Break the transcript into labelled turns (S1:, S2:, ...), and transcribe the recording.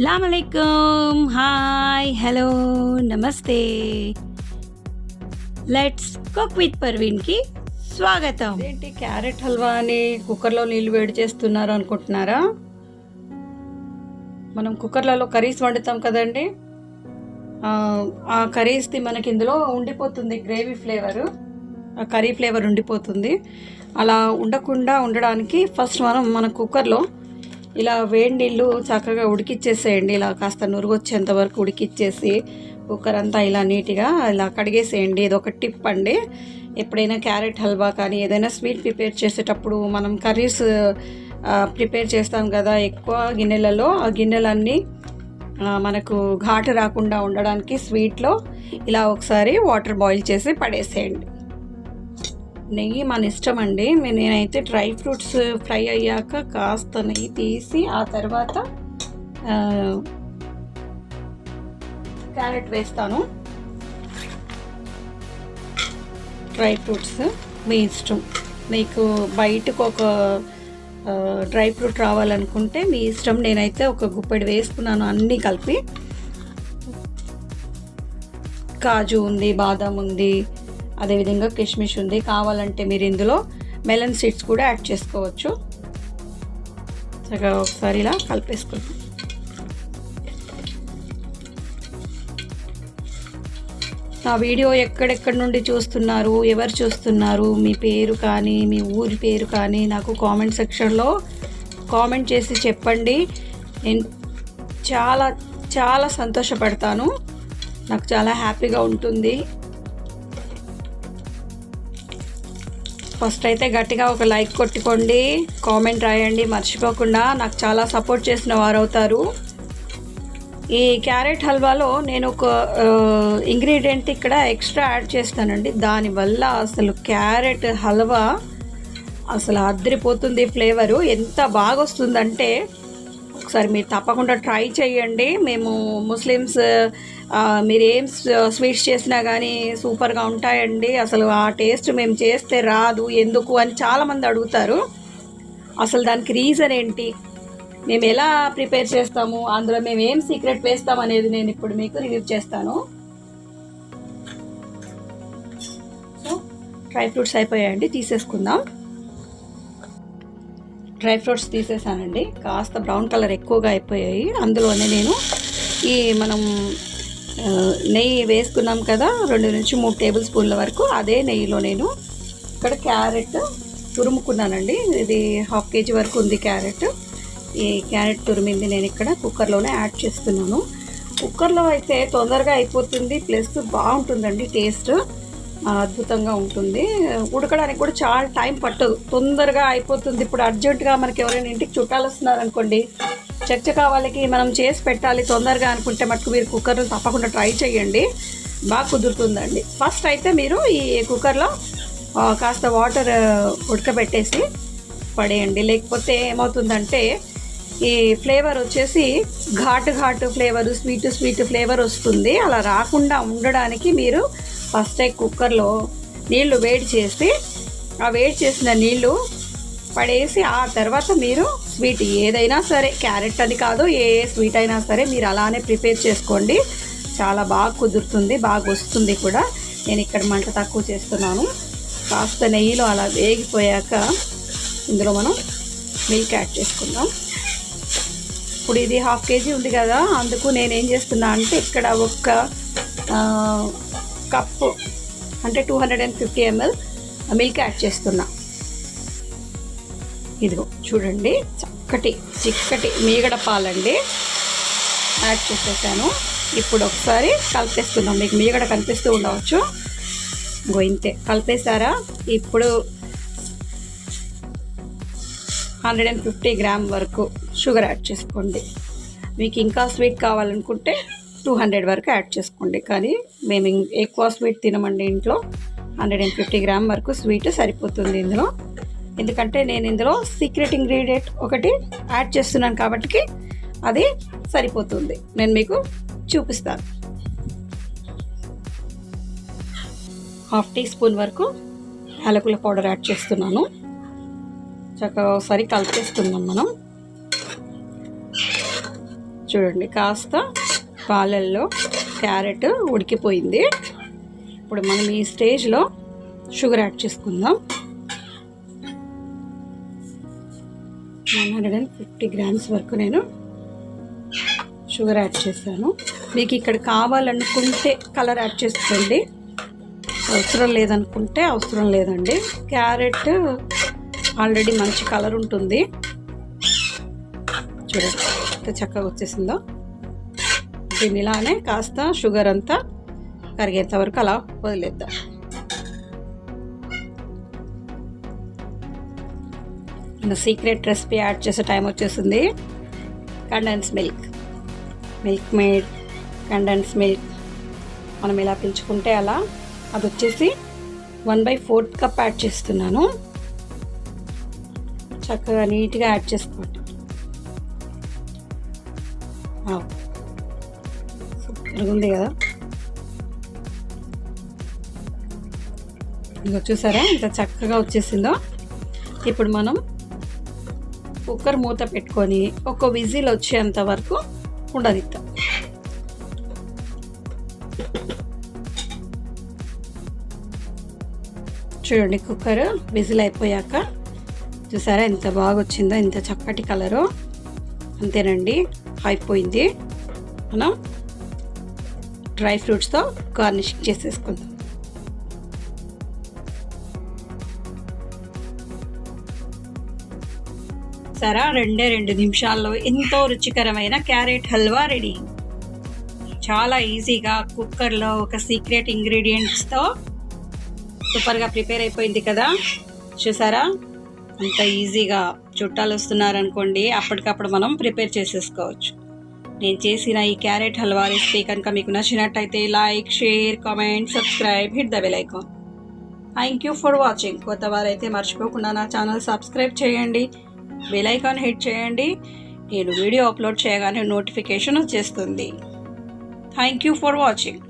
S1: అస్సలాముఅలైకుం, hi, hello, నమస్తే. Let's cook with పర్వీన్కి స్వాగతం. ఏంటి క్యారెట్ హల్వా అని కుక్కర్లో నీళ్ళు వేడి చేస్తున్నారు అనుకుంటున్నారా? మనం కుక్కర్లలో కర్రీస్ వండుతాం కదండి, ఆ కర్రీస్ది మనకి ఇందులో ఉండిపోతుంది గ్రేవీ ఫ్లేవరు, ఆ కర్రీ ఫ్లేవర్ ఉండిపోతుంది. అలా ఉండకుండా ఉండడానికి ఫస్ట్ మన కుక్కర్లో ఇలా వేడి నీళ్ళు చక్కగా ఉడికిచ్చేసేయండి. ఇలా కాస్త నురుగు వచ్చేంత వరకు ఉడికిచ్చేసి కుక్కర్ అంతా ఇలా నీట్గా ఇలా కడిగేసేయండి. ఇది ఒక టిప్ అండి. ఎప్పుడైనా క్యారెట్ హల్వా కానీ ఏదైనా స్వీట్ ప్రిపేర్ చేసేటప్పుడు మనం కర్రీస్ ప్రిపేర్ చేస్తాం కదా ఎక్కువ గిన్నెలలో, ఆ గిన్నెలన్నీ మనకు ఘాటు రాకుండా ఉండడానికి స్వీట్లో ఇలా ఒకసారి వాటర్ బాయిల్ చేసి పడేసేయండి. నెయ్యి మన ఇష్టం అండి. నేనైతే డ్రై ఫ్రూట్స్ ఫ్రై అయ్యాక కాస్త నెయ్యి తీసి ఆ తర్వాత క్యారెట్ వేస్తాను. డ్రై ఫ్రూట్స్ మీ ఇష్టం. మీకు బయటకు ఒక డ్రై ఫ్రూట్ రావాలనుకుంటే మీ ఇష్టం. నేనైతే ఒక గుప్పెడు వేసుకున్నాను అన్నీ కలిపి. కాజు ఉంది, బాదం ఉంది, అదేవిధంగా కిష్మిష్ ఉంది. కావాలంటే మీరు ఇందులో మెలన్ సీడ్స్ కూడా యాడ్ చేసుకోవచ్చు. చక్కగా ఒకసారి ఇలా కలిపేసుకుంటాం. నా వీడియో ఎక్కడెక్కడి నుండి చూస్తున్నారు, ఎవరు చూస్తున్నారు, మీ పేరు కానీ మీ ఊరి పేరు కానీ నాకు కామెంట్ సెక్షన్లో కామెంట్ చేసి చెప్పండి. నేను చాలా చాలా సంతోషపడతాను. నాకు చాలా హ్యాపీగా ఉంటుంది. ఫస్ట్ అయితే గట్టిగా ఒక లైక్ కొట్టుకోండి, కామెంట్ రాయండి మర్చిపోకుండా. నాకు చాలా సపోర్ట్ చేసిన వారు అవుతారు. ఈ క్యారెట్ హల్వాలో నేను ఒక ఇంగ్రీడియంట్ ఇక్కడ ఎక్స్ట్రా యాడ్ చేస్తానండి. దానివల్ల అసలు క్యారెట్ హల్వా అసలు అదిరిపోతుంది. ఫ్లేవరు ఎంత బాగా వస్తుందంటే ఒకసారి మీరు తప్పకుండా ట్రై చేయండి. మేము ముస్లిమ్స్, మీరు ఏం స్వీట్స్ చేసినా కానీ సూపర్గా ఉంటాయండి. అసలు ఆ టేస్ట్ మేము చేస్తే రాదు ఎందుకు అని చాలామంది అడుగుతారు. అసలు దానికి రీజన్ ఏంటి, మేము ఎలా ప్రిపేర్ చేస్తాము, అందులో మేము ఏం సీక్రెట్ వేస్తాం అనేది నేను ఇప్పుడు మీకు రివ్యూ చేస్తాను. సో డ్రై ఫ్రూట్స్ అయిపోయాయండి, తీసేసుకుందాం. డ్రై ఫ్రూట్స్ తీసేసానండి. కాస్త బ్రౌన్ కలర్ ఎక్కువగా అయిపోయాయి. అందులోనే నేను ఈ మనం నెయ్యి వేసుకున్నాం కదా, 2 నుంచి 3 టేబుల్ స్పూన్ల వరకు, అదే నెయ్యిలో నేను ఇక్కడ క్యారెట్ తురుముకున్నానండి. ఇది 1/2 kg వరకు ఉంది క్యారెట్. ఈ క్యారెట్ తురిమింది నేను ఇక్కడ కుక్కర్లోనే యాడ్ చేస్తున్నాను. కుక్కర్లో అయితే తొందరగా అయిపోతుంది, ప్లస్ బాగుంటుందండి, టేస్ట్ అద్భుతంగా ఉంటుంది. ఉడకడానికి కూడా చాలా టైం పట్టదు, తొందరగా అయిపోతుంది. ఇప్పుడు అర్జెంటుగా మనకి ఎవరైనా ఇంటికి చుట్టాలు వస్తున్నారనుకోండి, చక్కగా వాళ్ళకి మనం చేసి పెట్టాలి తొందరగా అనుకుంటే మటుకు మీరు కుక్కర్లో తప్పకుండా ట్రై చేయండి, బాగా కుదురుతుందండి. ఫస్ట్ అయితే మీరు ఈ కుక్కర్లో కాస్త వాటర్ ఉడకబెట్టేసి పడేయండి. లేకపోతే ఏమవుతుందంటే ఈ ఫ్లేవర్ వచ్చేసి ఘాటు ఫ్లేవరు, స్వీట్ ఫ్లేవర్ వస్తుంది. అలా రాకుండా ఉండడానికి మీరు ఫస్ట్ కుక్కర్లో నీళ్లు వేడి చేసి ఆ వేడి చేసిన నీళ్లు పడేసి ఆ తర్వాత మీరు స్వీట్ ఏదైనా సరే, క్యారెట్ అని కాదు, ఏ స్వీట్ అయినా సరే మీరు అలానే ప్రిపేర్ చేసుకోండి. చాలా బాగా కుదురుతుంది, బాగా వస్తుంది కూడా. నేను ఇక్కడ మంట తక్కువ చేస్తున్నాను. కాస్త నెయ్యిలో అలా వేగిపోయాక ఇందులో మనం మిల్క్ యాడ్ చేసుకుందాం. ఇప్పుడు ఇది 1/2 kg ఉంది కదా, అందుకు నేనేం చేస్తున్నా అంటే ఇక్కడ ఒక కప్పు అంటే 250 ml మిల్క్ యాడ్ చేస్తున్నా. ఇదిగో చూడండి, చిక్కటి మీగడ పాలండి యాడ్ చేసేసాను. ఇప్పుడు ఒకసారి కలిపేస్తున్నాం. మీకు మీగడ కనిపిస్తూ ఉండవచ్చు. ఇంకో ఇంతే కలిపేసారా. ఇప్పుడు 150 గ్రామ్ వరకు షుగర్ యాడ్ చేసుకోండి. మీకు ఇంకా స్వీట్ కావాలనుకుంటే 200 వరకు యాడ్ చేసుకోండి. కానీ మేము ఎక్కువ స్వీట్ తినమండి ఇంట్లో. 150 గ్రామ్ వరకు స్వీట్ సరిపోతుంది ఇందులో. ఎందుకంటే నేను ఇందులో సీక్రెట్ ఇంగ్రీడియంట్ ఒకటి యాడ్ చేస్తున్నాను కాబట్టి అది సరిపోతుంది. నేను మీకు చూపిస్తాను. 1/2 టీ స్పూన్ వరకు యాలకుల పౌడర్ యాడ్ చేస్తున్నాను. చక్కగా ఒకసారి కలిపేస్తున్నాం మనం. చూడండి కాస్త పాలల్లో క్యారెట్ ఉడికిపోయింది. ఇప్పుడు మనం ఈ స్టేజ్లో షుగర్ యాడ్ చేసుకుందాం. 150 గ్రామ్స్ వరకు నేను షుగర్ యాడ్ చేశాను. మీకు ఇక్కడ కావాలనుకుంటే కలర్ యాడ్ చేసుకోండి, అవసరం లేదనుకుంటే అవసరం లేదండి. క్యారెట్ ఆల్రెడీ మంచి కలర్ ఉంటుంది. చూడండి ఎంత చక్కగా వచ్చేసిందో. దీన్ని ఇలానే కాస్త షుగర్ అంతా కరిగేంత వరకు అలా వదిలేద్దాం. మన సీక్రెట్ రెసిపీ యాడ్ చేసే టైం వచ్చేసింది. Condense milk, milk made condense milk మనం ఇలా పిలుచుకుంటే అలా, అది వచ్చేసి 1/4 కప్ యాడ్ చేస్తున్నాను. చక్కగా నీట్గా యాడ్ చేసుకోండి. సూపర్గా ఉంది కదా. ఇంకా చూసారా ఎంత చక్కగా వచ్చేసిందో. ఇప్పుడు మనం కుక్కర్ మూత పెట్టుకొని ఒక విజిల్ వచ్చేంత వరకు ఉండదిద్దాం. చూడండి కుక్కర్ విజిల్ అయిపోయాక చూసారా ఎంత బాగా వచ్చిందో, ఎంత చక్కటి కలరు. అంతేనండి, అయిపోయింది. మనం డ్రై ఫ్రూట్స్తో గార్నిషింగ్ చేసేసుకుందాం. సరే 2 నిమిషాల్లో ఎంతో రుచికరమైన క్యారెట్ హల్వా రెడీ. చాలా ఈజీగా కుక్కర్లో ఒక సీక్రెట్ ఇంగ్రీడియంట్స్తో సూపర్గా ప్రిపేర్ అయిపోయింది కదా. చూసారా అంత ఈజీగా చుట్టాలు వస్తున్నారనుకోండి, అప్పటికప్పుడు మనం ప్రిపేర్ చేసేసుకోవచ్చు. నేను చేసిన ఈ క్యారెట్ హల్వా రెసిపీ కనుక మీకు నచ్చినట్టయితే like, share, comment, subscribe, hit the bell icon. Thank you for watching. కొత్త వారైతే మర్చిపోకుండా నా ఛానల్ సబ్స్క్రైబ్ చేయండి, బెల్ ఐకాన్ హిట్ చేయండి. నేను వీడియో అప్లోడ్ చేయగానే నోటిఫికేషన్ వచ్చేస్తుంది. Thank you for watching.